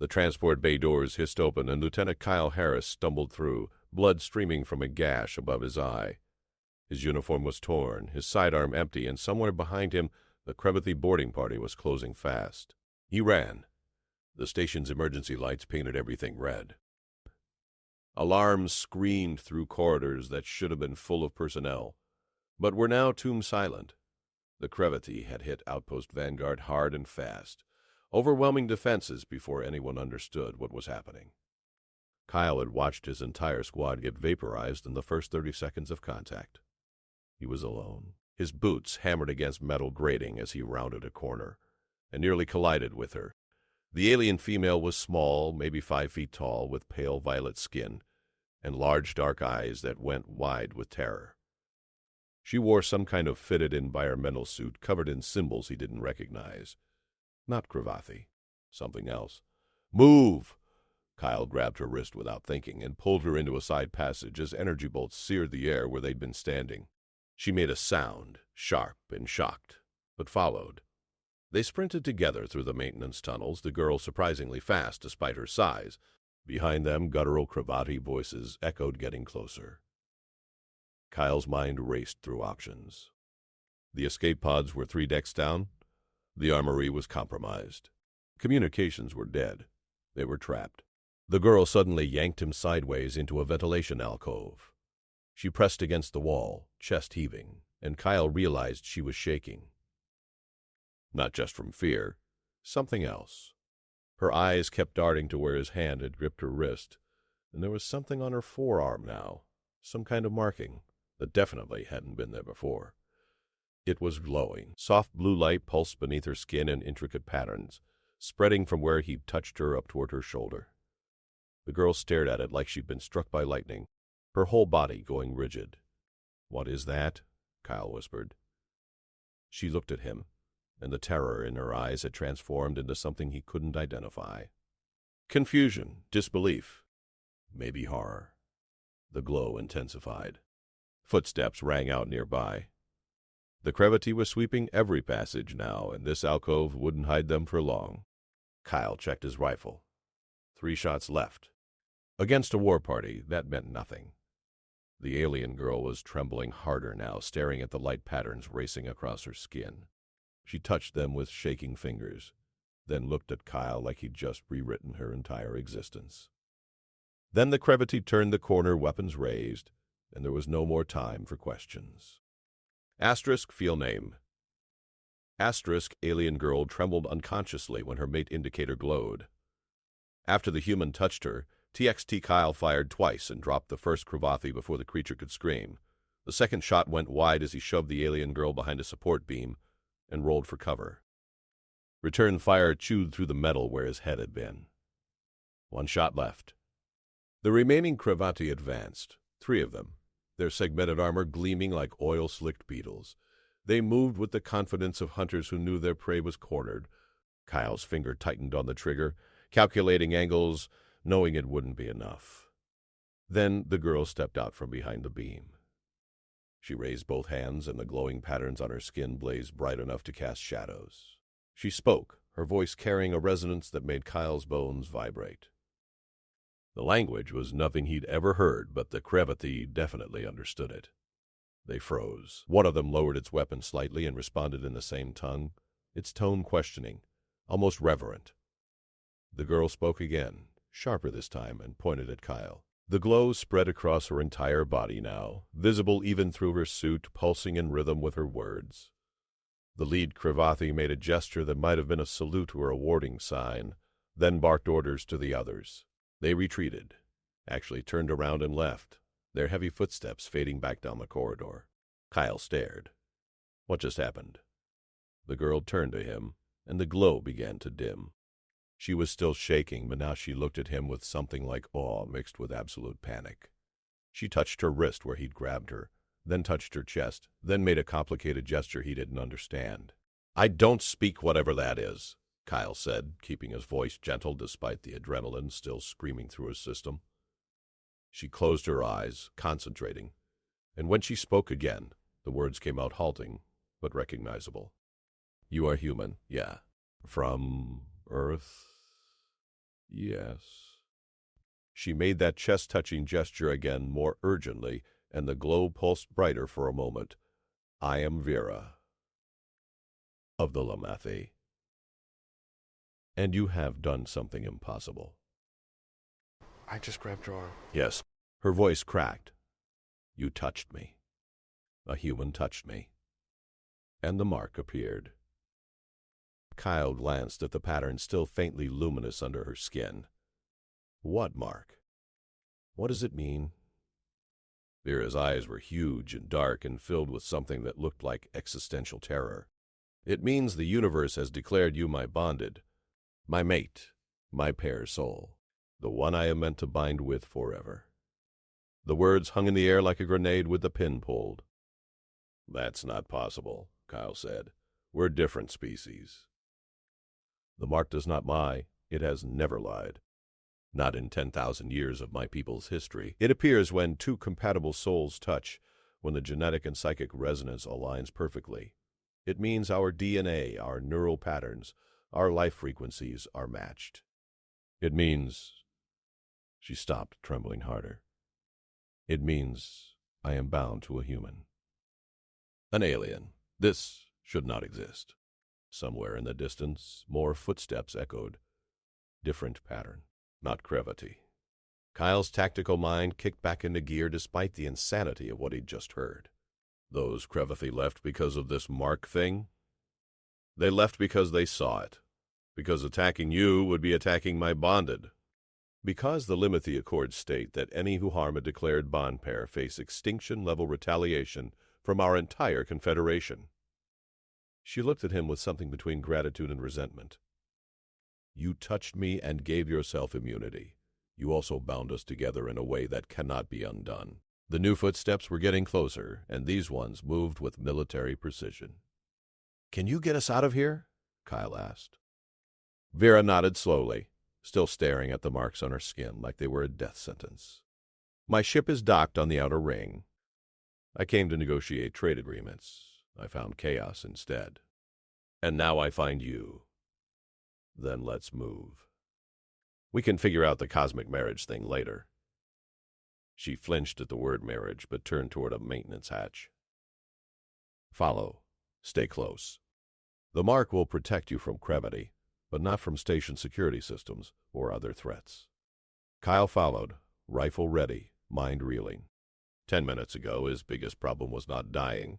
The transport bay doors hissed open, and Lieutenant Kyle Harris stumbled through, blood streaming from a gash above his eye. His uniform was torn, his sidearm empty, and somewhere behind him the Krevethy boarding party was closing fast. He ran. The station's emergency lights painted everything red. Alarms screamed through corridors that should have been full of personnel, but were now tomb-silent. The Krevethy had hit Outpost Vanguard hard and fast, overwhelming defenses before anyone understood what was happening. Kyle had watched his entire squad get vaporized in the first 30 seconds of contact. He was alone. His boots hammered against metal grating as he rounded a corner, and nearly collided with her. The alien female was small, maybe 5 feet tall, with pale violet skin, and large dark eyes that went wide with terror. She wore some kind of fitted environmental suit covered in symbols he didn't recognize. Not Krevethy. Something else. "Move!" Kyle grabbed her wrist without thinking and pulled her into a side passage as energy bolts seared the air where they'd been standing. She made a sound, sharp and shocked, but followed. They sprinted together through the maintenance tunnels, the girl surprisingly fast despite her size. Behind them, guttural Krevethy voices echoed, getting closer. Kyle's mind raced through options. The escape pods were 3 decks down. The armory was compromised. Communications were dead. They were trapped. The girl suddenly yanked him sideways into a ventilation alcove. She pressed against the wall, chest heaving, and Kyle realized she was shaking. Not just from fear, something else. Her eyes kept darting to where his hand had gripped her wrist, and there was something on her forearm now, some kind of marking that definitely hadn't been there before. It was glowing. Soft blue light pulsed beneath her skin in intricate patterns, spreading from where he'd touched her up toward her shoulder. The girl stared at it like she'd been struck by lightning, her whole body going rigid. "What is that?" Kyle whispered. She looked at him, and the terror in her eyes had transformed into something he couldn't identify. Confusion, disbelief, maybe horror. The glow intensified. Footsteps rang out nearby. The Krevethy was sweeping every passage now, and this alcove wouldn't hide them for long. Kyle checked his rifle. 3 shots left. Against a war party, that meant nothing. The alien girl was trembling harder now, staring at the light patterns racing across her skin. She touched them with shaking fingers, then looked at Kyle like he'd just rewritten her entire existence. Then the Krevethy turned the corner, weapons raised, and there was no more time for questions. Asterisk field name. Asterisk alien girl trembled unconsciously when her mate indicator glowed. After the human touched her, TXT Kyle fired twice and dropped the first Krevethy before the creature could scream. The second shot went wide as he shoved the alien girl behind a support beam and rolled for cover. Return fire chewed through the metal where his head had been. 1 shot left. The remaining Krevethy advanced, 3 of them, their segmented armor gleaming like oil-slicked beetles. They moved with the confidence of hunters who knew their prey was cornered. Kyle's finger tightened on the trigger, calculating angles, knowing it wouldn't be enough. Then the girl stepped out from behind the beam. She raised both hands, and the glowing patterns on her skin blazed bright enough to cast shadows. She spoke, her voice carrying a resonance that made Kyle's bones vibrate. The language was nothing he'd ever heard, but the Krevethy definitely understood it. They froze. One of them lowered its weapon slightly and responded in the same tongue, its tone questioning, almost reverent. The girl spoke again, sharper this time, and pointed at Kyle. The glow spread across her entire body now, visible even through her suit, pulsing in rhythm with her words. The lead Krevethy made a gesture that might have been a salute or a warning sign, then barked orders to the others. They retreated, actually turned around and left, their heavy footsteps fading back down the corridor. Kyle stared. What just happened? The girl turned to him, and the glow began to dim. She was still shaking, but now she looked at him with something like awe mixed with absolute panic. She touched her wrist where he'd grabbed her, then touched her chest, then made a complicated gesture he didn't understand. "I don't speak whatever that is," Kyle said, keeping his voice gentle despite the adrenaline still screaming through his system. She closed her eyes, concentrating, and when she spoke again, the words came out halting, but recognizable. "You are human, yeah. From Earth?" Yes. She made that chest-touching gesture again more urgently, and the glow pulsed brighter for a moment. I am Vera of the Lamathi. And you have done something impossible. I just grabbed your arm. Yes. Her voice cracked. You touched me. A human touched me. And the mark appeared. Kyle glanced at the pattern still faintly luminous under her skin. What mark? What does it mean? Vera's eyes were huge and dark and filled with something that looked like existential terror. It means the universe has declared you my bonded, my mate, my pair soul, the one I am meant to bind with forever. The words hung in the air like a grenade with the pin pulled. That's not possible, Kyle said. We're different species. The mark does not lie. It has never lied. Not in 10,000 years of my people's history. It appears when two compatible souls touch, when the genetic and psychic resonance aligns perfectly. It means our DNA, our neural patterns, our life frequencies are matched. It means... She stopped, trembling harder. It means I am bound to a human. An alien. This should not exist. Somewhere in the distance, more footsteps echoed. Different pattern, not gravity. Kyle's tactical mind kicked back into gear despite the insanity of what he'd just heard. Those Crevathi left because of this mark thing? They left because they saw it. Because attacking you would be attacking my bonded. Because the Limithi Accords state that any who harm a declared bond pair face extinction-level retaliation from our entire confederation. She looked at him with something between gratitude and resentment. You touched me and gave yourself immunity. You also bound us together in a way that cannot be undone. The new footsteps were getting closer, and these ones moved with military precision. Can you get us out of here? Kyle asked. Vera nodded slowly, still staring at the marks on her skin like they were a death sentence. My ship is docked on the outer ring. I came to negotiate trade agreements. I found chaos instead. And now I find you. Then let's move. We can figure out the cosmic marriage thing later. She flinched at the word marriage, but turned toward a maintenance hatch. Follow. Stay close. The mark will protect you from gravity, but not from station security systems or other threats. Kyle followed, rifle ready, mind reeling. 10 minutes ago, his biggest problem was not dying.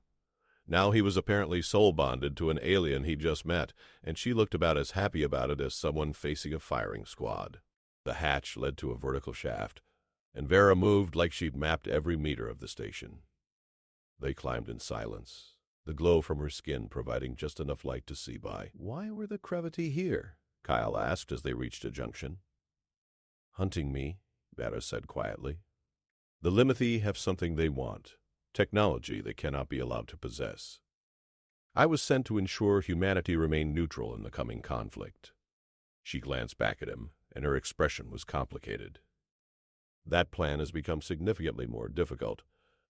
Now he was apparently soul-bonded to an alien he'd just met, and she looked about as happy about it as someone facing a firing squad. The hatch led to a vertical shaft, and Vera moved like she'd mapped every meter of the station. They climbed in silence, the glow from her skin providing just enough light to see by. Why were the Crevathi here? Kyle asked as they reached a junction. Hunting me, Vera said quietly. The Limithi have something they want. Technology they cannot be allowed to possess. I was sent to ensure humanity remained neutral in the coming conflict. She glanced back at him, and her expression was complicated. That plan has become significantly more difficult,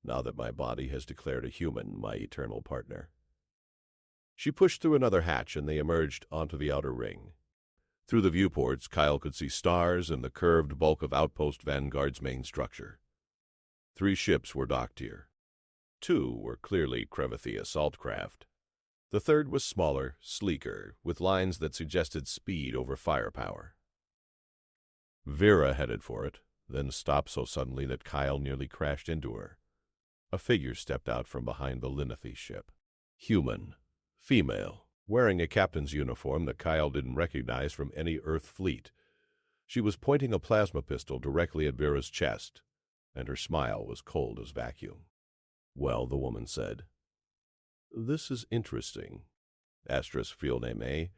now that my body has declared a human my eternal partner. She pushed through another hatch, and they emerged onto the outer ring. Through the viewports, Kyle could see stars and the curved bulk of Outpost Vanguard's main structure. 3 ships were docked here. 2 were clearly Crevathi assault craft. The third was smaller, sleeker, with lines that suggested speed over firepower. Vera headed for it, then stopped so suddenly that Kyle nearly crashed into her. A figure stepped out from behind the Limithi ship. Human. Female. Wearing a captain's uniform that Kyle didn't recognize from any Earth fleet. She was pointing a plasma pistol directly at Vera's chest, and her smile was cold as vacuum. Well, the woman said. This is interesting. Asterisk field name A.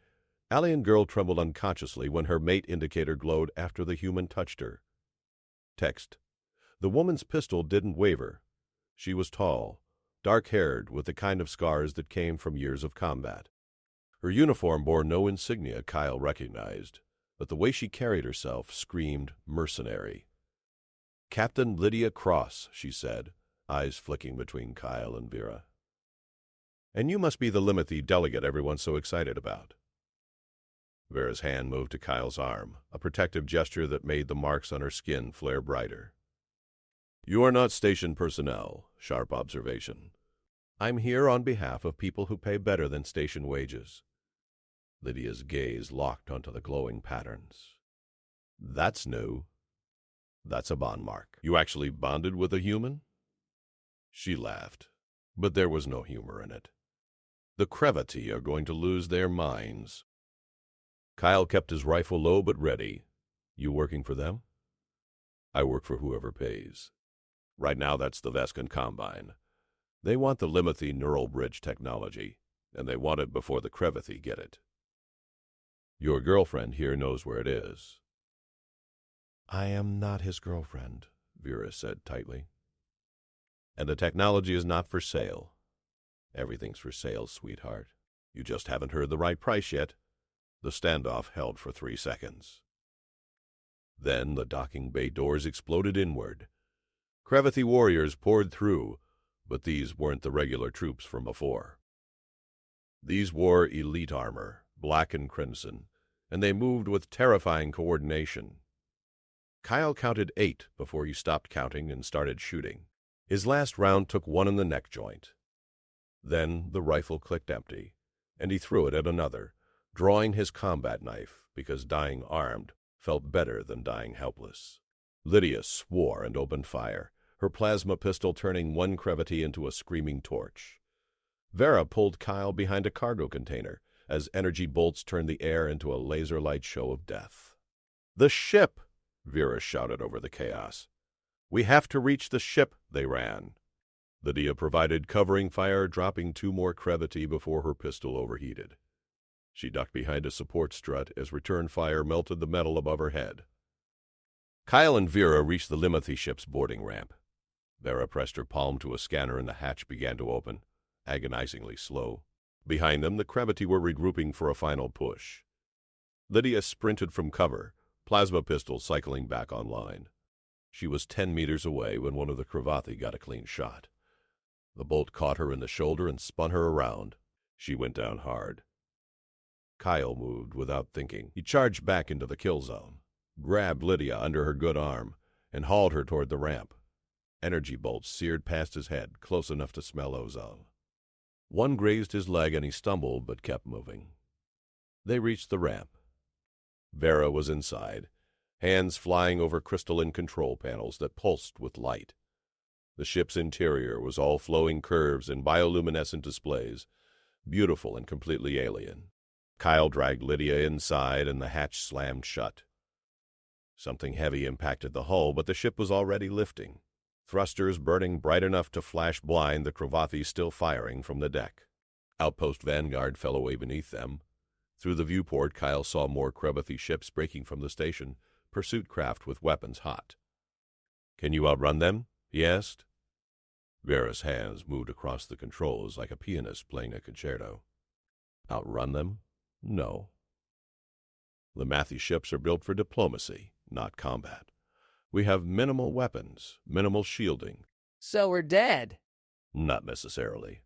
Alien girl trembled unconsciously when her mate indicator glowed after the human touched her. Text. The woman's pistol didn't waver. She was tall, dark-haired, with the kind of scars that came from years of combat. Her uniform bore no insignia Kyle recognized, but the way she carried herself screamed mercenary. Captain Lydia Cross, she said, eyes flicking between Kyle and Vera. And you must be the Limithi delegate everyone's so excited about. Vera's hand moved to Kyle's arm, a protective gesture that made the marks on her skin flare brighter. "You are not station personnel," sharp observation. "I'm here on behalf of people who pay better than station wages." Lydia's gaze locked onto the glowing patterns. "That's new. That's a bond mark. You actually bonded with a human?" She laughed, but there was no humor in it. "The Crevity are going to lose their minds." Kyle kept his rifle low but ready. "You working for them?" "I work for whoever pays. Right now that's the Vescan Combine. They want the Limothy neural bridge technology, and they want it before the Crevity get it. Your girlfriend here knows where it is." "I am not his girlfriend," Vera said tightly. "And the technology is not for sale." "Everything's for sale, sweetheart. You just haven't heard the right price yet." The standoff held for 3 seconds. Then the docking bay doors exploded inward. Crevity warriors poured through, but these weren't the regular troops from before. These wore elite armor, black and crimson, and they moved with terrifying coordination. Kyle counted 8 before he stopped counting and started shooting. His last round took one in the neck joint. Then the rifle clicked empty, and he threw it at another, drawing his combat knife because dying armed felt better than dying helpless. Lydia swore and opened fire, her plasma pistol turning one Crevity into a screaming torch. Vera pulled Kyle behind a cargo container as energy bolts turned the air into a laser-light show of death. "The ship!" Vera shouted over the chaos. "We have to reach the ship!" They ran. Lydia provided covering fire, dropping 2 more Crevity before her pistol overheated. She ducked behind a support strut as return fire melted the metal above her head. Kyle and Vera reached the Limothy ship's boarding ramp. Vera pressed her palm to a scanner and the hatch began to open, agonizingly slow. Behind them, the Crevity were regrouping for a final push. Lydia sprinted from cover, plasma pistol cycling back online. She was 10 meters away when one of the Crevati got a clean shot. The bolt caught her in the shoulder and spun her around. She went down hard. Kyle moved without thinking. He charged back into the kill zone, grabbed Lydia under her good arm, and hauled her toward the ramp. Energy bolts seared past his head, close enough to smell ozone. One grazed his leg and he stumbled but kept moving. They reached the ramp. Vera was inside, hands flying over crystalline control panels that pulsed with light. The ship's interior was all flowing curves and bioluminescent displays, beautiful and completely alien. Kyle dragged Lydia inside and the hatch slammed shut. Something heavy impacted the hull, but the ship was already lifting, thrusters burning bright enough to flash blind the Crevati still firing from the deck. Outpost Vanguard fell away beneath them. Through the viewport, Kyle saw more Crevati ships breaking from the station, pursuit craft with weapons hot. "Can you outrun them?" he asked. Vera's hands moved across the controls like a pianist playing a concerto. "Outrun them? No. Limothy ships are built for diplomacy, not combat. We have minimal weapons, minimal shielding." "So we're dead." "Not necessarily."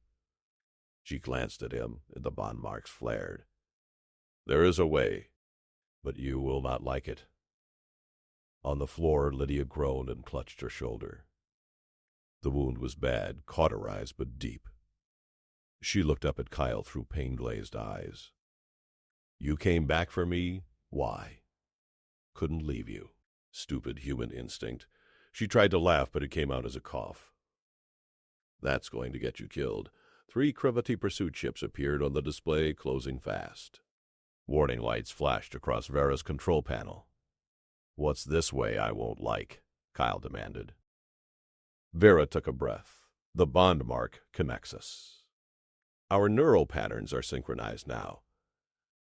She glanced at him, and the bond marks flared. "There is a way, but you will not like it." On the floor, Lydia groaned and clutched her shoulder. The wound was bad, cauterized but deep. She looked up at Kyle through pain-glazed eyes. "You came back for me? Why?" "Couldn't leave you." Stupid human instinct. She tried to laugh, but it came out as a cough. "That's going to get you killed." 3 Crevati pursuit ships appeared on the display, closing fast. Warning lights flashed across Vera's control panel. "What's this way I won't like?" Kyle demanded. Vera took a breath. "The bond mark connects us. Our neural patterns are synchronized now.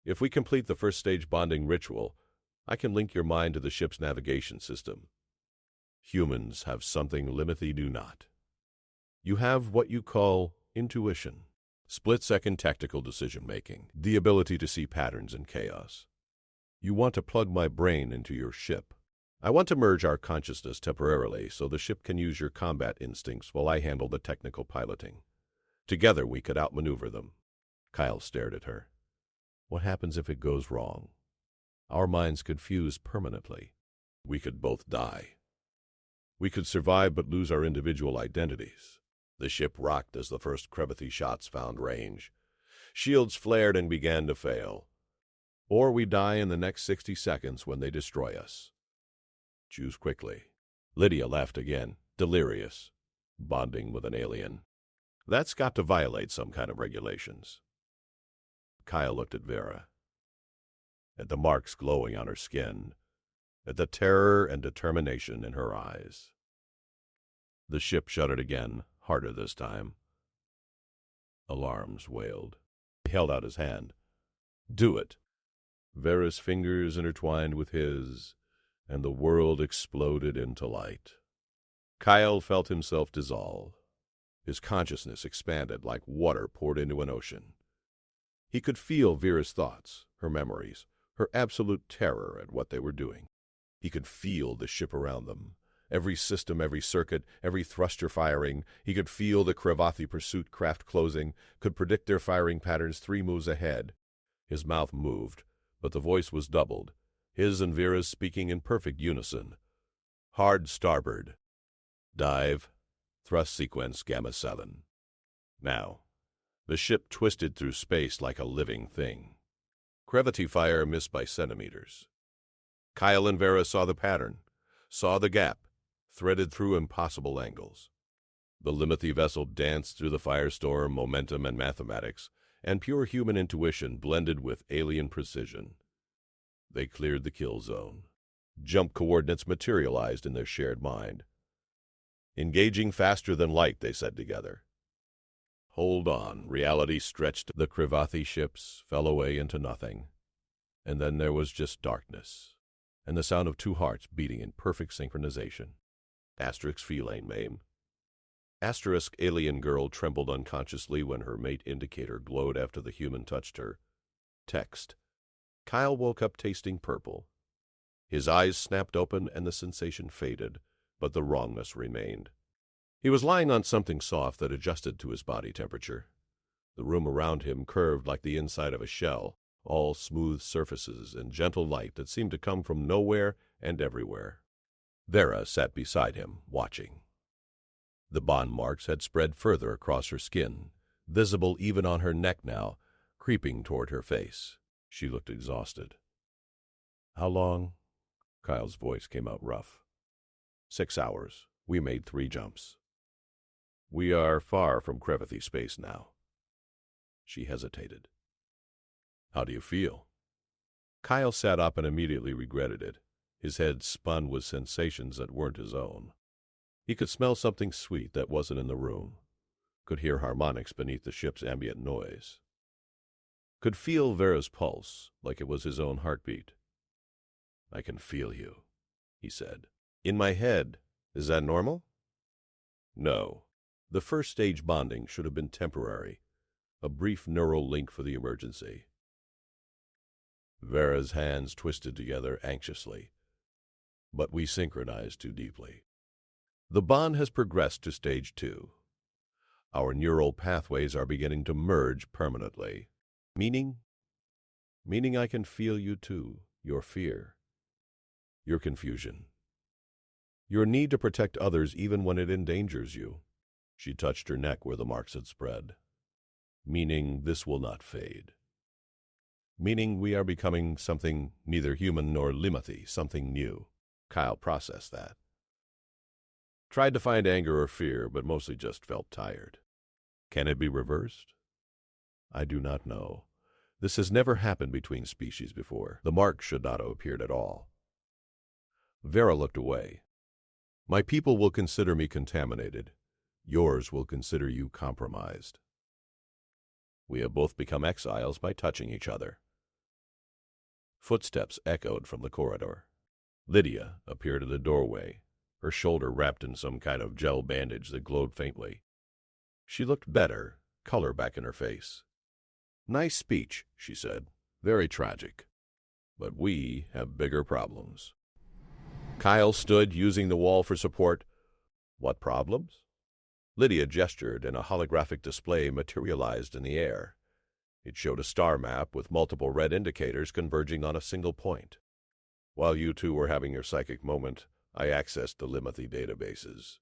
If we complete the first stage bonding ritual, I can link your mind to the ship's navigation system. Humans have something Limothy do not. You have what you call intuition, split-second tactical decision-making, the ability to see patterns in chaos. You want to plug my brain into your ship. I want to merge our consciousness temporarily so the ship can use your combat instincts while I handle the technical piloting. Together we could outmaneuver them." Kyle stared at her. "What happens if it goes wrong?" Our minds could fuse permanently. We could both die. We could survive but lose our individual identities. The ship rocked as the first Krebethi shots found range. Shields flared and began to fail. Or we die in the next 60 seconds when they destroy us. Choose quickly. Lydia laughed again, delirious, bonding with an alien. That's got to violate some kind of regulations. Kyle looked at Vera, at the marks glowing on her skin, at the terror and determination in her eyes. The ship shuddered again, harder this time. Alarms wailed. He held out his hand. Do it. Vera's fingers intertwined with his, and the world exploded into light. Kyle felt himself dissolve. His consciousness expanded like water poured into an ocean. He could feel Vera's thoughts, her memories, her absolute terror at what they were doing. He could feel the ship around them, every system, every circuit, every thruster firing. He could feel the Krebethi pursuit craft closing, could predict their firing patterns 3 moves ahead. His mouth moved, but the voice was doubled, his and Vera's speaking in perfect unison. Hard starboard. Dive. Thrust sequence Gamma 7. Now. The ship twisted through space like a living thing. Krebethi fire missed by centimeters. Kyle and Vera saw the pattern, saw the gap, threaded through impossible angles. The Limothy vessel danced through the firestorm, momentum, and mathematics, and pure human intuition blended with alien precision. They cleared the kill zone. Jump coordinates materialized in their shared mind. Engaging faster than light, they said together. Hold on. Reality stretched. The Krebethi ships fell away into nothing. And then there was just darkness, and the sound of 2 hearts beating in perfect synchronization. Asterisk feline name. Asterisk alien girl trembled unconsciously when her mate indicator glowed after the human touched her. Text. Kyle woke up tasting purple. His eyes snapped open and the sensation faded, but the wrongness remained. He was lying on something soft that adjusted to his body temperature. The room around him curved like the inside of a shell, all smooth surfaces and gentle light that seemed to come from nowhere and everywhere. Vera sat beside him, watching. The bond marks had spread further across her skin, visible even on her neck now, creeping toward her face. She looked exhausted. How long? Kyle's voice came out rough. 6 hours. We made 3 jumps. We are far from Krebethi space now. She hesitated. How do you feel? Kyle sat up and immediately regretted it. His head spun with sensations that weren't his own. He could smell something sweet that wasn't in the room, could hear harmonics beneath the ship's ambient noise, could feel Vera's pulse like it was his own heartbeat. I can feel you, he said. In my head. Is that normal? No. The first stage bonding should have been temporary, a brief neural link for the emergency. Vera's hands twisted together anxiously, but we synchronized too deeply. The bond has progressed to stage 2. Our neural pathways are beginning to merge permanently. Meaning I can feel you too, your fear, your confusion, your need to protect others even when it endangers you. She touched her neck where the marks had spread. Meaning this will not fade. Meaning we are becoming something neither human nor Limothy, something new. Kyle processed that. Tried to find anger or fear, but mostly just felt tired. Can it be reversed? I do not know. This has never happened between species before. The mark should not have appeared at all. Vera looked away. My people will consider me contaminated. Yours will consider you compromised. We have both become exiles by touching each other. Footsteps echoed from the corridor. Lydia appeared in the doorway, her shoulder wrapped in some kind of gel bandage that glowed faintly. She looked better, color back in her face. Nice speech, she said. Very tragic. But we have bigger problems. Kyle stood, using the wall for support. What problems? Lydia gestured, and a holographic display materialized in the air. It showed a star map with multiple red indicators converging on a single point. While you two were having your psychic moment, I accessed the Limothy databases.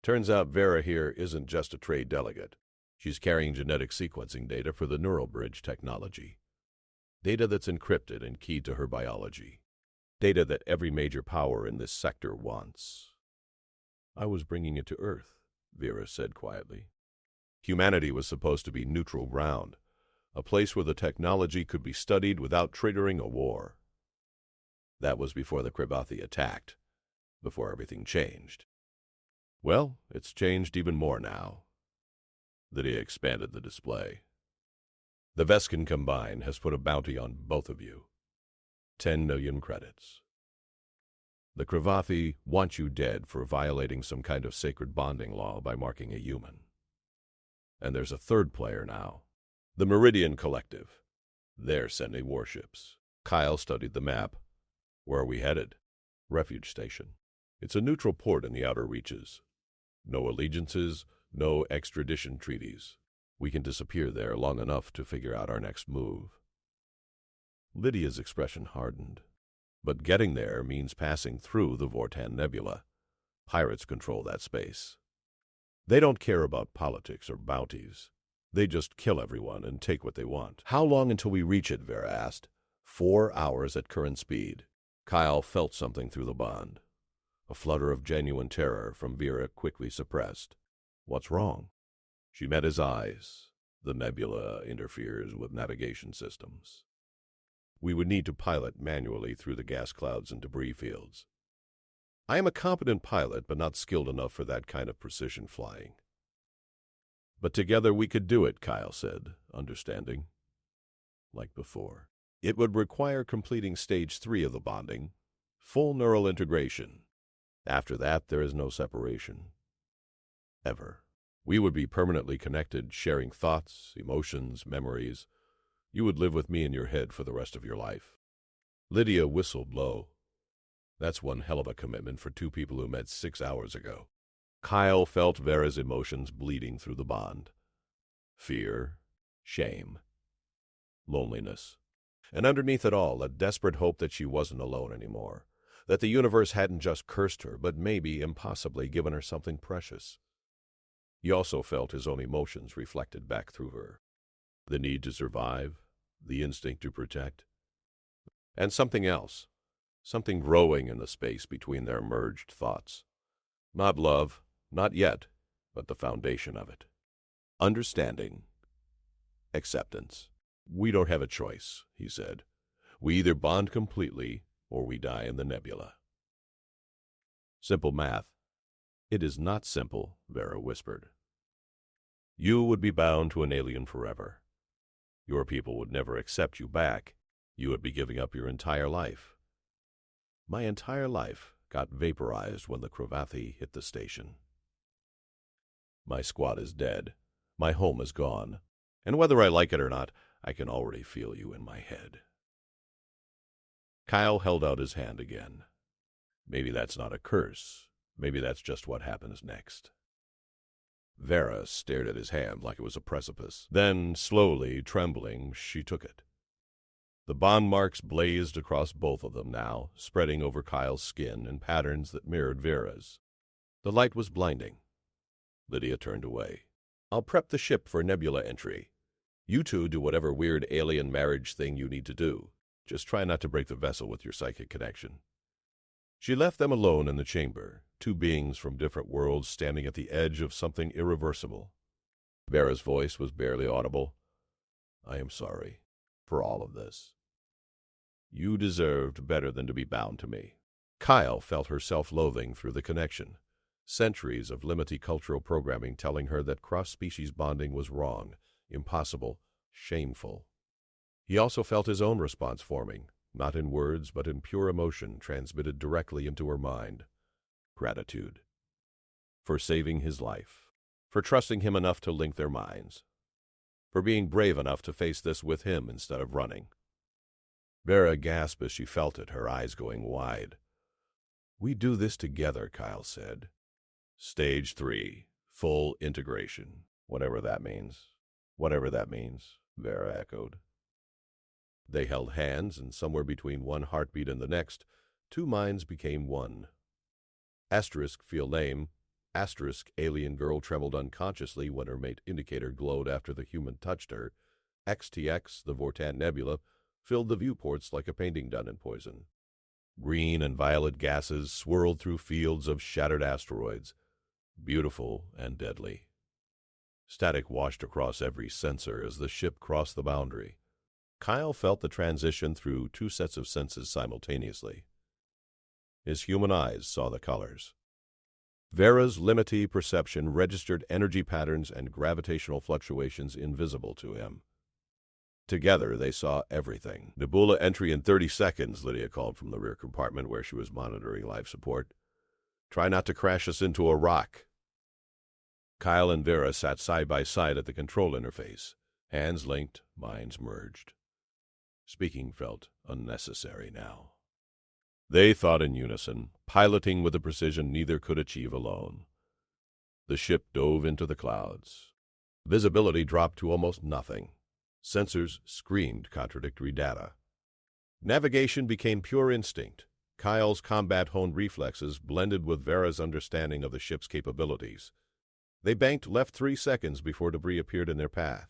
Turns out Vera here isn't just a trade delegate. She's carrying genetic sequencing data for the neural bridge technology. Data that's encrypted and keyed to her biology. Data that every major power in this sector wants. I was bringing it to Earth, Vera said quietly. Humanity was supposed to be neutral ground, a place where the technology could be studied without triggering a war. That was before the Krivathi attacked, before everything changed. Well, it's changed even more now. Lydia expanded the display. The Veskin Combine has put a bounty on both of you. 10 million credits. The Krivathi want you dead for violating some kind of sacred bonding law by marking a human. And there's a third player now. The Meridian Collective. They're sending warships. Kyle studied the map. Where are we headed? Refuge Station. It's a neutral port in the outer reaches. No allegiances, no extradition treaties. We can disappear there long enough to figure out our next move. Lydia's expression hardened. But getting there means passing through the Vortan Nebula. Pirates control that space. They don't care about politics or bounties. They just kill everyone and take what they want. How long until we reach it, Vera asked. 4 hours at current speed. Kyle felt something through the bond. A flutter of genuine terror from Vera quickly suppressed. What's wrong? She met his eyes. The nebula interferes with navigation systems. We would need to pilot manually through the gas clouds and debris fields. I am a competent pilot, but not skilled enough for that kind of precision flying. But together we could do it, Kyle said, understanding. Like before. It would require completing stage 3 of the bonding, full neural integration. After that, there is no separation. Ever. We would be permanently connected, sharing thoughts, emotions, memories. You would live with me in your head for the rest of your life. Lydia whistled low. That's one hell of a commitment for two people who met 6 hours ago. Kyle felt Vera's emotions bleeding through the bond. Fear, shame, loneliness. And underneath it all, a desperate hope that she wasn't alone anymore. That the universe hadn't just cursed her, but maybe, impossibly, given her something precious. He also felt his own emotions reflected back through her. The need to survive, the instinct to protect, and something else, something growing in the space between their merged thoughts. Not love, not yet, but the foundation of it. Understanding. Acceptance. We don't have a choice, he said. We either bond completely, or we die in the nebula. Simple math. It is not simple, Vera whispered. You would be bound to an alien forever. Your people would never accept you back. You would be giving up your entire life. My entire life got vaporized when the Krivathi hit the station. My squad is dead. My home is gone. And whether I like it or not, I can already feel you in my head. Kyle held out his hand again. Maybe that's not a curse. Maybe that's just what happens next. Vera stared at his hand like it was a precipice. Then, slowly, trembling, she took it. The bond marks blazed across both of them now, spreading over Kyle's skin in patterns that mirrored Vera's. The light was blinding. Lydia turned away. I'll prep the ship for nebula entry. You two do whatever weird alien marriage thing you need to do. Just try not to break the vessel with your psychic connection. She left them alone in the chamber, two beings from different worlds standing at the edge of something irreversible. Vera's voice was barely audible. I am sorry for all of this. You deserved better than to be bound to me. Kyle felt her self-loathing through the connection. Centuries of limited cultural programming telling her that cross-species bonding was wrong, impossible, shameful. He also felt his own response forming, not in words but in pure emotion transmitted directly into her mind. Gratitude. For saving his life. For trusting him enough to link their minds. For being brave enough to face this with him instead of running. Vera gasped as she felt it, her eyes going wide. We do this together, Kyle said. Stage 3. Full integration. Whatever that means. Whatever that means. Vera echoed. They held hands, and somewhere between one heartbeat and the next, two minds became one. Asterisk feel lame. Asterisk alien girl trembled unconsciously when her mate indicator glowed after the human touched her. XTX, the Vortan Nebula, filled the viewports like a painting done in poison. Green and violet gases swirled through fields of shattered asteroids, beautiful and deadly. Static washed across every sensor as the ship crossed the boundary. Kyle felt the transition through two sets of senses simultaneously. His human eyes saw the colors. Vera's limited perception registered energy patterns and gravitational fluctuations invisible to him. Together, they saw everything. Nebula entry in 30 seconds, Lydia called from the rear compartment where she was monitoring life support. Try not to crash us into a rock. Kyle and Vera sat side by side at the control interface. Hands linked, minds merged. Speaking felt unnecessary now. They thought in unison, piloting with a precision neither could achieve alone. The ship dove into the clouds. Visibility dropped to almost nothing. Sensors screamed contradictory data. Navigation became pure instinct. Kyle's combat-honed reflexes blended with Vera's understanding of the ship's capabilities. They banked left 3 seconds before debris appeared in their path.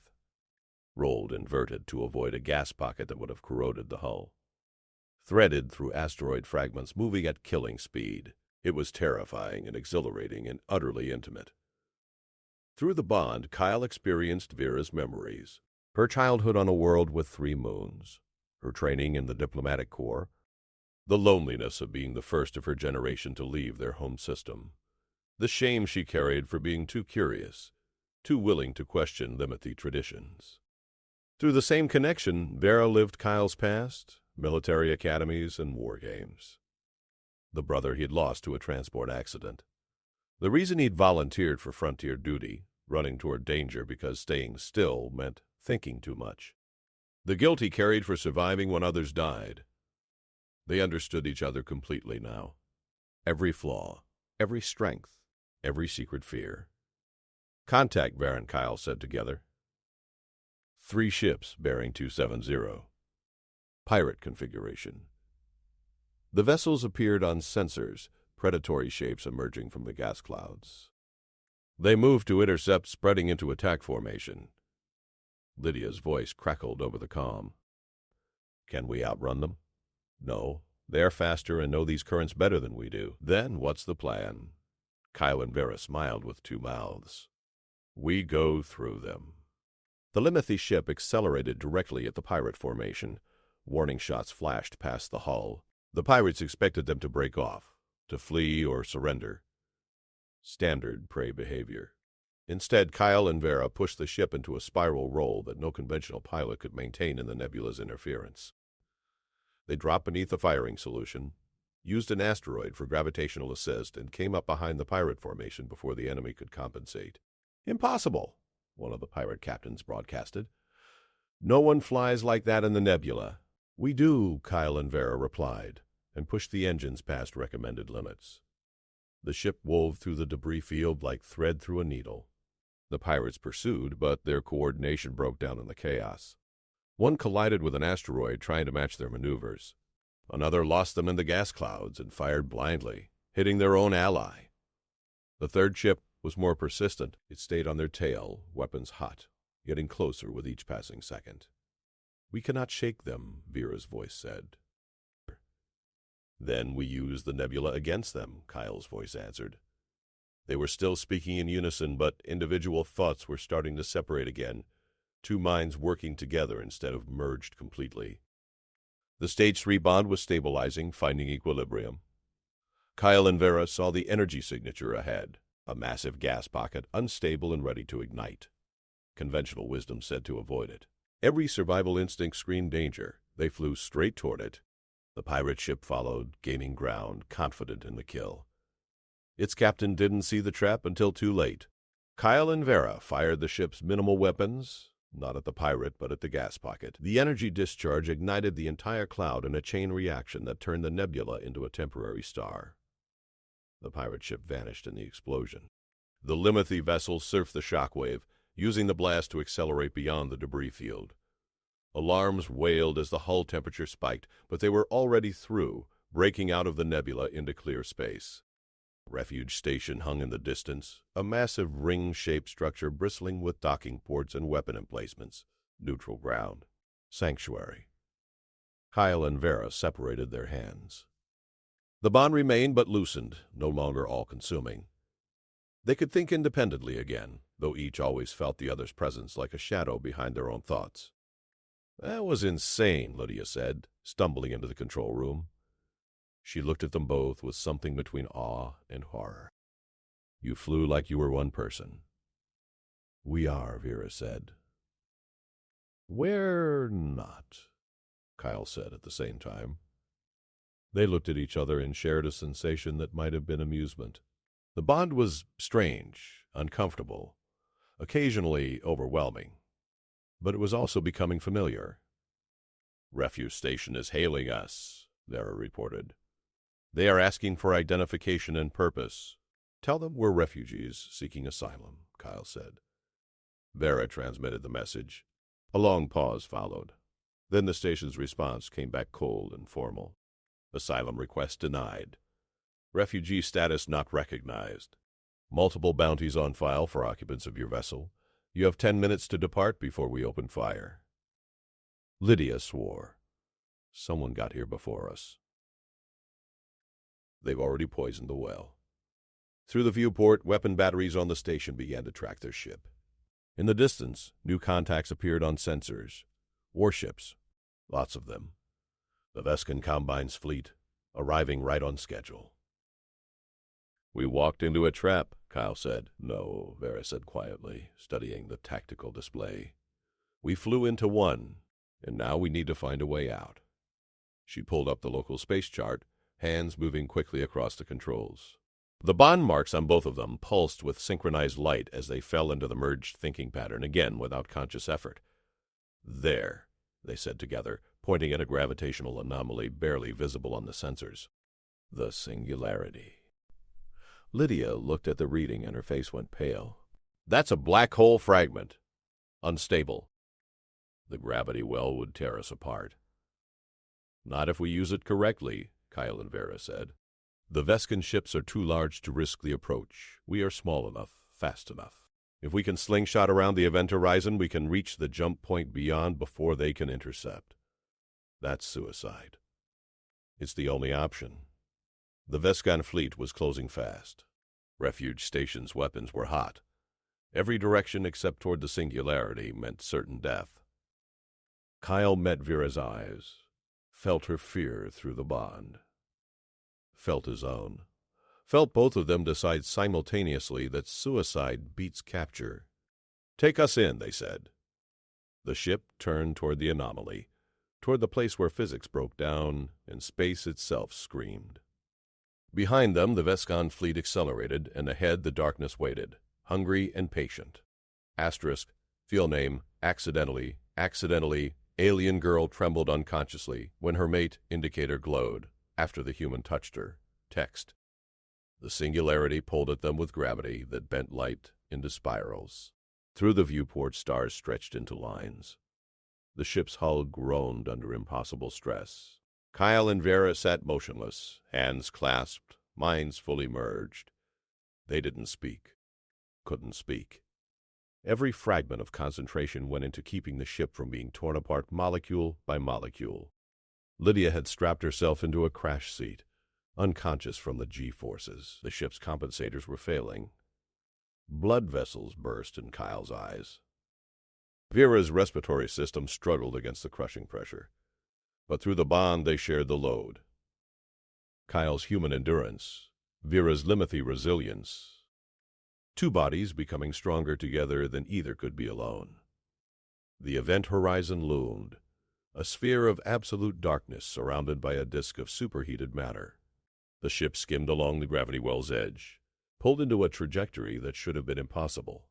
Rolled inverted to avoid a gas pocket that would have corroded the hull. Threaded through asteroid fragments moving at killing speed. It was terrifying and exhilarating and utterly intimate. Through the bond, Kyle experienced Vera's memories. Her childhood on a world with 3 moons. Her training in the diplomatic corps. The loneliness of being the first of her generation to leave their home system. The shame she carried for being too curious, too willing to question limited traditions. Through the same connection, Vera lived Kyle's past, military academies, and war games. The brother he'd lost to a transport accident. The reason he'd volunteered for frontier duty, running toward danger because staying still meant thinking too much. The guilt he carried for surviving when others died. They understood each other completely now. Every flaw, every strength, every secret fear. Contact, Vera and Kyle said together. 3 ships bearing 270. Pirate configuration. The vessels appeared on sensors, predatory shapes emerging from the gas clouds. They moved to intercept, spreading into attack formation. Lydia's voice crackled over the comm. Can we outrun them? No. They're faster and know these currents better than we do. Then what's the plan? Kyle and Vera smiled with 2 mouths. We go through them. The Limothy ship accelerated directly at the pirate formation. Warning shots flashed past the hull. The pirates expected them to break off, to flee or surrender. Standard prey behavior. Instead, Kyle and Vera pushed the ship into a spiral roll that no conventional pilot could maintain in the nebula's interference. They dropped beneath the firing solution, used an asteroid for gravitational assist, and came up behind the pirate formation before the enemy could compensate. Impossible, one of the pirate captains broadcasted. No one flies like that in the nebula. We do, Kyle and Vera replied, and pushed the engines past recommended limits. The ship wove through the debris field like thread through a needle. The pirates pursued, but their coordination broke down in the chaos. One collided with an asteroid trying to match their maneuvers. Another lost them in the gas clouds and fired blindly, hitting their own ally. The third ship was more persistent. It stayed on their tail, weapons hot, getting closer with each passing second. We cannot shake them, Vera's voice said. Then we use the nebula against them, Kyle's voice answered. They were still speaking in unison, but individual thoughts were starting to separate again, 2 minds working together instead of merged completely. The Stage 3 bond was stabilizing, finding equilibrium. Kyle and Vera saw the energy signature ahead, a massive gas pocket, unstable and ready to ignite. Conventional wisdom said to avoid it. Every survival instinct screamed danger. They flew straight toward it. The pirate ship followed, gaining ground, confident in the kill. Its captain didn't see the trap until too late. Kyle and Vera fired the ship's minimal weapons, not at the pirate, but at the gas pocket. The energy discharge ignited the entire cloud in a chain reaction that turned the nebula into a temporary star. The pirate ship vanished in the explosion. The Limothy vessel surfed the shockwave, using the blast to accelerate beyond the debris field. Alarms wailed as the hull temperature spiked, but they were already through, breaking out of the nebula into clear space. Refuge station hung in the distance, a massive ring-shaped structure bristling with docking ports and weapon emplacements. Neutral ground. Sanctuary. Kyle and Vera separated their hands. The bond remained but loosened, no longer all-consuming. They could think independently again, though each always felt the other's presence like a shadow behind their own thoughts. "That was insane," Lydia said, stumbling into the control room. She looked at them both with something between awe and horror. "You flew like you were one person." "We are," Vera said. "We're not," Kyle said at the same time. They looked at each other and shared a sensation that might have been amusement. The bond was strange, uncomfortable, occasionally overwhelming, but it was also becoming familiar. "Refuge station is hailing us," Vera reported. "They are asking for identification and purpose." "Tell them we're refugees seeking asylum," Kyle said. Vera transmitted the message. A long pause followed. Then the station's response came back cold and formal. "Asylum request denied. Refugee status not recognized. Multiple bounties on file for occupants of your vessel. You have 10 minutes to depart before we open fire." Lydia swore. "Someone got here before us. They've already poisoned the well." Through the viewport, weapon batteries on the station began to track their ship. In the distance, new contacts appeared on sensors. Warships. Lots of them. The Vescan Combine's fleet, arriving right on schedule. "We walked into a trap," Kyle said. "No," Vera said quietly, studying the tactical display. "We flew into one, and now we need to find a way out." She pulled up the local space chart, hands moving quickly across the controls. The bond marks on both of them pulsed with synchronized light as they fell into the merged thinking pattern, again without conscious effort. "There," they said together, pointing at a gravitational anomaly barely visible on the sensors. "The singularity." Lydia looked at the reading and her face went pale. "That's a black hole fragment. Unstable. The gravity well would tear us apart." "Not if we use it correctly," Kyle and Vera said. "The Vescan ships are too large to risk the approach. We are small enough, fast enough. If we can slingshot around the event horizon, we can reach the jump point beyond before they can intercept. That's suicide. It's the only option." The Vescan fleet was closing fast. Refuge station's weapons were hot. Every direction except toward the singularity meant certain death. Kyle met Vera's eyes, felt her fear through the bond. Felt his own. Felt both of them decide simultaneously that suicide beats capture. "Take us in," they said. The ship turned toward the anomaly, toward the place where physics broke down and space itself screamed. Behind them, the Vescan fleet accelerated, and ahead the darkness waited, hungry and patient. Asterisk, field name, accidentally, alien girl trembled unconsciously when her mate indicator glowed, after the human touched her. Text. The singularity pulled at them with gravity that bent light into spirals. Through the viewport, stars stretched into lines. The ship's hull groaned under impossible stress. Kyle and Vera sat motionless, hands clasped, minds fully merged. They didn't speak. Couldn't speak. Every fragment of concentration went into keeping the ship from being torn apart molecule by molecule. Lydia had strapped herself into a crash seat, unconscious from the G-forces. The ship's compensators were failing. Blood vessels burst in Kyle's eyes. Vera's respiratory system struggled against the crushing pressure, but through the bond they shared the load. Kyle's human endurance, Vera's limithy resilience. Two bodies becoming stronger together than either could be alone. The event horizon loomed, a sphere of absolute darkness surrounded by a disk of superheated matter. The ship skimmed along the gravity well's edge, pulled into a trajectory that should have been impossible.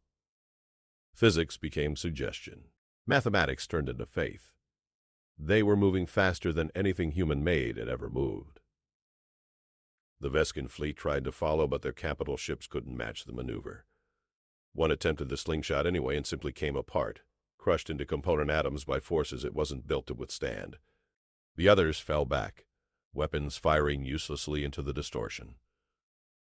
Physics became suggestion. Mathematics turned into faith. They were moving faster than anything human-made had ever moved. The Vescan fleet tried to follow, but their capital ships couldn't match the maneuver. One attempted the slingshot anyway and simply came apart. crushed into component atoms by forces it wasn't built to withstand. The others fell back, weapons firing uselessly into the distortion.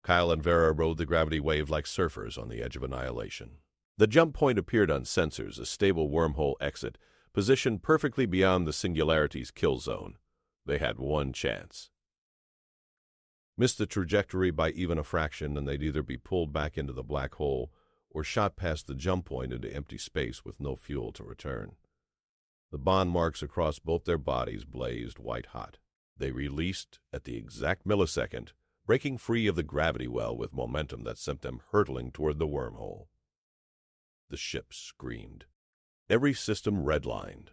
Kyle and Vera rode the gravity wave like surfers on the edge of annihilation. The jump point appeared on sensors, a stable wormhole exit, positioned perfectly beyond the Singularity's kill zone. They had one chance. Missed the trajectory by even a fraction, and they'd either be pulled back into the black hole or shot past the jump point into empty space with no fuel to return. The bond marks across both their bodies blazed white-hot. They released at the exact millisecond, breaking free of the gravity well with momentum that sent them hurtling toward the wormhole. The ship screamed. Every system redlined.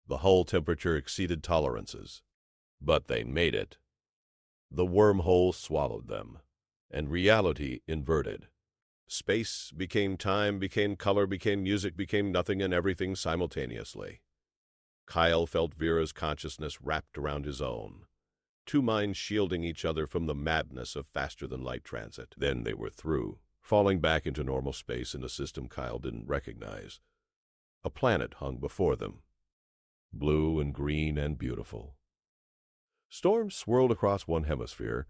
The hull temperature exceeded tolerances. But they made it. The wormhole swallowed them, and reality inverted. Space became time, became color, became music, became nothing and everything simultaneously. Kyle felt Vera's consciousness wrapped around his own, two minds shielding each other from the madness of faster-than-light transit. Then they were through, falling back into normal space in a system Kyle didn't recognize. A planet hung before them, blue and green and beautiful. Storms swirled across one hemisphere.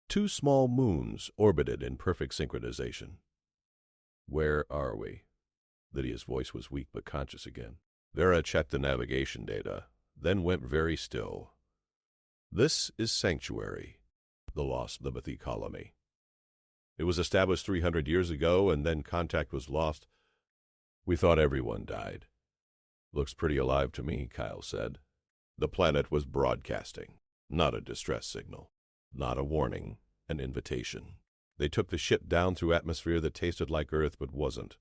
Two small moons orbited in perfect synchronization. "Where are we?" Lydia's voice was weak but conscious again. Vera checked the navigation data, then went very still. "This is Sanctuary, the Lost Liberty Colony. It was established 300 years ago, and then contact was lost. We thought everyone died." "Looks pretty alive to me," Kyle said. The planet was broadcasting, not a distress signal, not a warning, an invitation. They took the ship down through atmosphere that tasted like Earth but wasn't.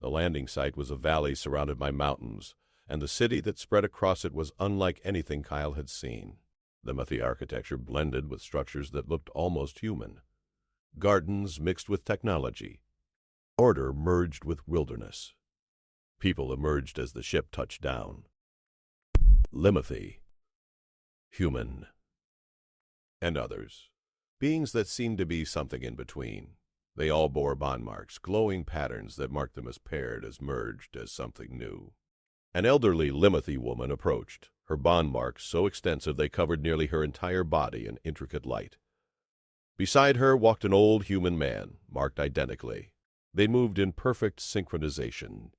The landing site was a valley surrounded by mountains, and the city that spread across it was unlike anything Kyle had seen. The Methy architecture blended with structures that looked almost human. Gardens mixed with technology. Order merged with wilderness. People emerged as the ship touched down. Limothy. Human. And others. Beings that seemed to be something in between. They all bore bond marks, glowing patterns that marked them as paired, as merged, as something new. An elderly Limothy woman approached, her bond marks so extensive they covered nearly her entire body in intricate light. Beside her walked an old human man, marked identically. They moved in perfect synchronization.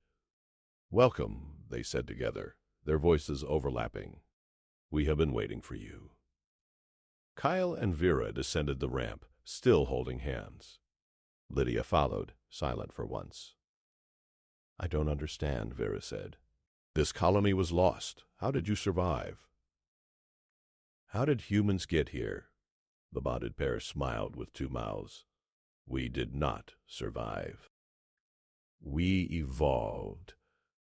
"Welcome," they said together, their voices overlapping. "We have been waiting for you." Kyle and Vera descended the ramp, still holding hands. Lydia followed, silent for once. "I don't understand," Vera said. "This colony was lost. How did you survive?" "How did humans get here?" The bonded pair smiled with two mouths. "We did not survive. We evolved.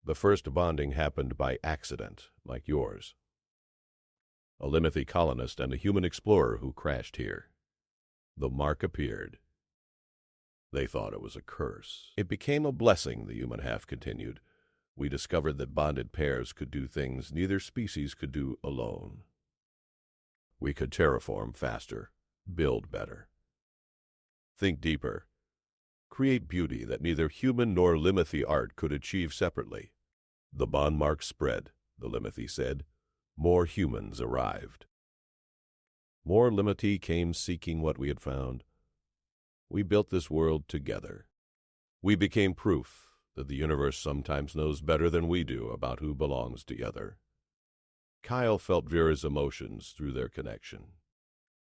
The first bonding happened by accident, like yours. A Limothy colonist and a human explorer who crashed here. The mark appeared. They thought it was a curse. It became a blessing," the human half continued. "We discovered that bonded pairs could do things neither species could do alone. We could terraform faster, build better, think deeper, create beauty that neither human nor Limothy art could achieve separately. The bond marks spread," the Limothy said. "More humans arrived. More Limothy came seeking what we had found. We built this world together. We became proof that the universe sometimes knows better than we do about who belongs together." Kyle felt Vera's emotions through their connection.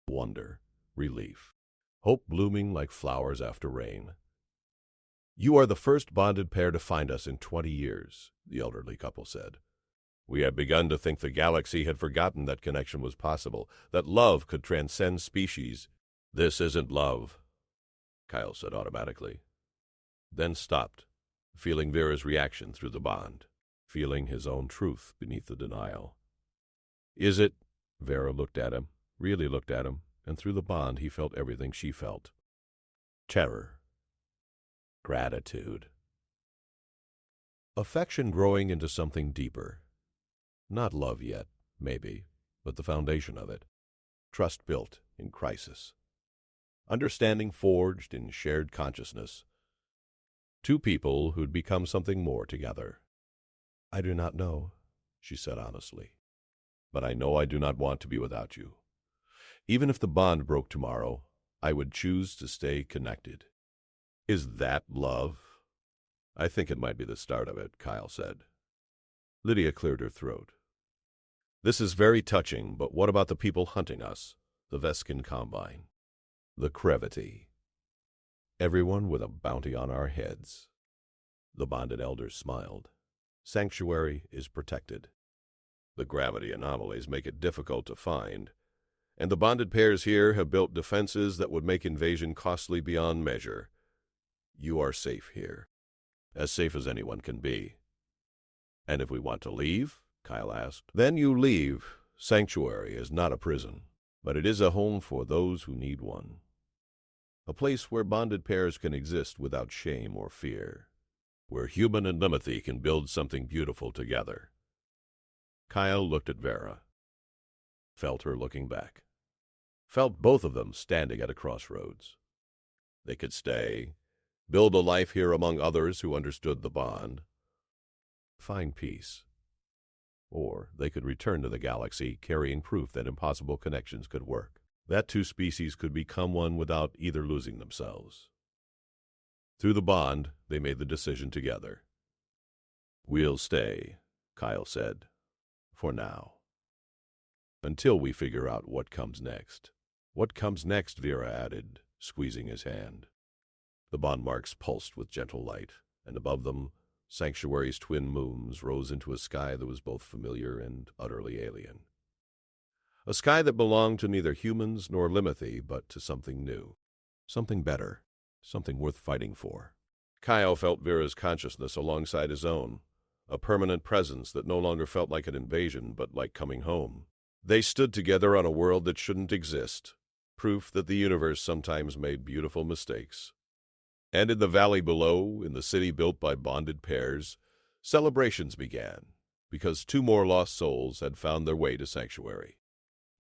Wonder, relief, hope blooming like flowers after rain. "You are the first bonded pair to find us in 20 years, the elderly couple said. "We had begun to think the galaxy had forgotten that connection was possible, that love could transcend species." "This isn't love," Kyle said automatically. Then stopped, feeling Vera's reaction through the bond, feeling his own truth beneath the denial. "Is it?" Vera looked at him, really looked at him, and through the bond he felt everything she felt. Terror. Gratitude. Affection growing into something deeper. Not love yet, maybe, but the foundation of it. Trust built in crisis. Understanding forged in shared consciousness. Two people who'd become something more together. I do not know, she said honestly. But I know I do not want to be without you. Even if the bond broke tomorrow, I would choose to stay connected. Is that love? I think it might be the start of it, Kyle said. Lydia cleared her throat. This is very touching, but what about the people hunting us? The Veskin Combine. The Crevity. Everyone with a bounty on our heads. The bonded elders smiled. Sanctuary is protected. The gravity anomalies make it difficult to find, and the bonded pairs here have built defenses that would make invasion costly beyond measure. You are safe here, as safe as anyone can be. And if we want to leave, Kyle asked, then you leave. Sanctuary is not a prison, but it is a home for those who need one. A place where bonded pairs can exist without shame or fear, where human and Limothy can build something beautiful together. Kyle looked at Vera, felt her looking back, felt both of them standing at a crossroads. They could stay, build a life here among others who understood the bond, find peace. Or they could return to the galaxy carrying proof that impossible connections could work, that two species could become one without either losing themselves. Through the bond, they made the decision together. We'll stay, Kyle said, for now. Until we figure out what comes next. What comes next, Vera added, squeezing his hand. The bond marks pulsed with gentle light, and above them, Sanctuary's twin moons rose into a sky that was both familiar and utterly alien. A sky that belonged to neither humans nor Limothy, but to something new, something better, something worth fighting for. Kyle felt Vera's consciousness alongside his own, a permanent presence that no longer felt like an invasion, but like coming home. They stood together on a world that shouldn't exist, proof that the universe sometimes made beautiful mistakes. And in the valley below, in the city built by bonded pairs, celebrations began, because two more lost souls had found their way to Sanctuary.